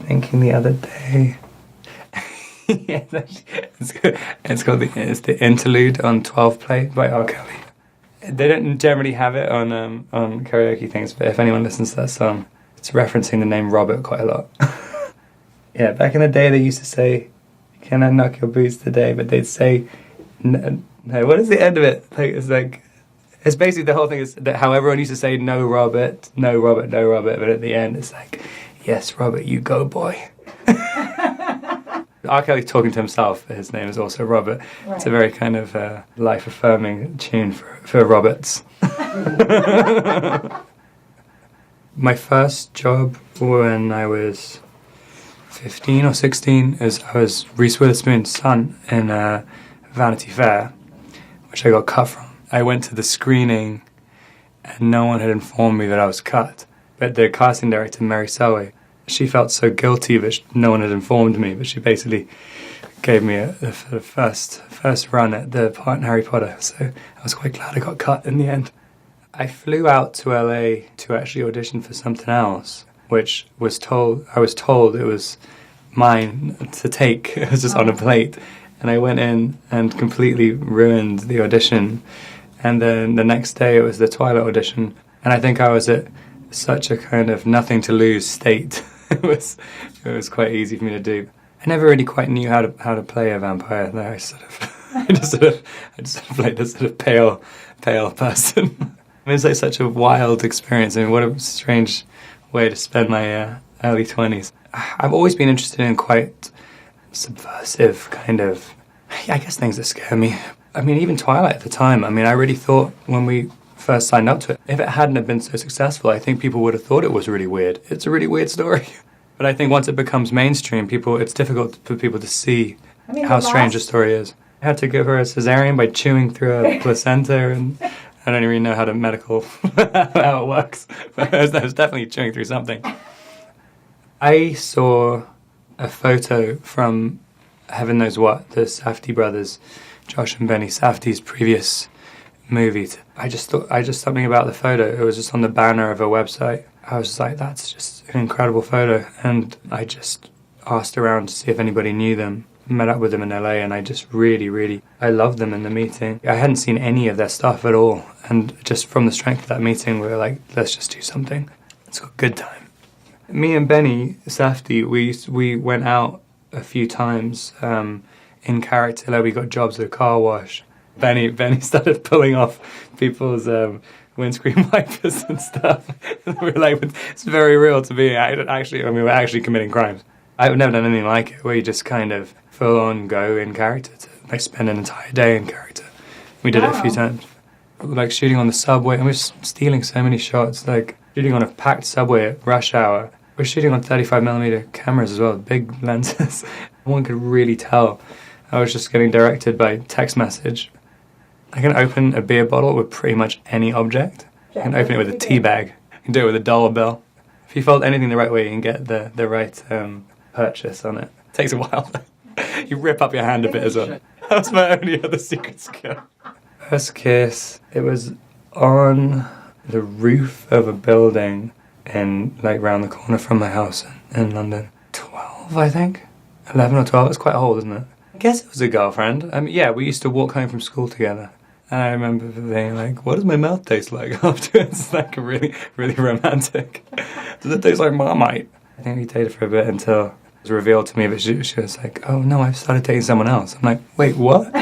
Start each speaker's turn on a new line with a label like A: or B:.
A: thinking the other day. Yeah, it's called the Interlude on 12 Play by R. Kelly. They don't generally have it on karaoke things, but if anyone listens to that song, it's referencing the name Robert quite a lot. Yeah, back in the day they used to say, "Can I knock your boots today?" But they'd say, no, what is the end of it? It's basically the whole thing is that how everyone used to say, "No, Robert, no, Robert, no, Robert," but at the end it's like, "Yes, Robert, you go, boy." R. Kelly's talking to himself, but his name is also Robert. Right. It's a very kind of life-affirming tune for Roberts. My first job when I was 15 or 16 is I was Reese Witherspoon's son in Vanity Fair, which I got cut from. I went to the screening and no one had informed me that I was cut. But the casting director, Mary Selway, she felt so guilty that no one had informed me, but she basically gave me the first run at the part in Harry Potter, so I was quite glad I got cut in the end. I flew out to LA to actually audition for something else, which I was told it was mine to take. It was just on a plate, and I went in and completely ruined the audition. And then the next day it was the Twilight audition, and I think I was at such a kind of nothing to lose state. It was quite easy for me to do. I never really quite knew how to play a vampire. I just played this sort of pale person. I mean, it's like such a wild experience. I mean, what a strange way to spend my early 20s. I've always been interested in quite subversive kind of, I guess, things that scare me. I mean, even Twilight at the time. I mean, I really thought when we first signed up to it, if it hadn't have been so successful, I think people would have thought it was really weird. It's a really weird story. But I think once it becomes mainstream, it's difficult for people to see how strange a story is. I had to give her a cesarean by chewing through a placenta, and I don't even know how how it works. But I was definitely chewing through something. I saw a photo from heaven knows what, the Safdie brothers, Josh and Benny Safdie's previous movie. I just something about the photo. It was just on the banner of a website. I was just like, that's just an incredible photo. And I just asked around to see if anybody knew them. Met up with them in LA, and I just really, I loved them in the meeting. I hadn't seen any of their stuff at all. And just from the strength of that meeting, we were like, let's just do something. It's a good time. Me and Benny Safdie, we went out a few times in character. Like, we got jobs at a car wash. Benny started pulling off people's windscreen wipers and stuff. We were like, it's very real to me. We're actually committing crimes. I've never done anything like it, where you just kind of full on go in character to like spend an entire day in character. We did it a few times. Like shooting on the subway, and we're stealing so many shots. Like shooting on a packed subway at rush hour. We're shooting on 35mm cameras as well, big lenses. One could really tell I was just getting directed by text message. I can open a beer bottle with pretty much any object. I can open it with a tea bag. I can do it with a dollar bill. If you fold anything the right way, you can get the right purchase on it. It takes a while. You rip up your hand a bit as well. That was my only other secret skill. First kiss, it was on the roof of a building round the corner from my house in London. 12, I think. 11 or 12. It's quite old, isn't it? I guess it was a girlfriend. Yeah, we used to walk home from school together. And I remember being like, what does my mouth taste like afterwards? Like really, really romantic. Does it taste like Marmite? I think we dated for a bit until it was revealed to me that she was like, oh no, I've started dating someone else. I'm like, wait, what?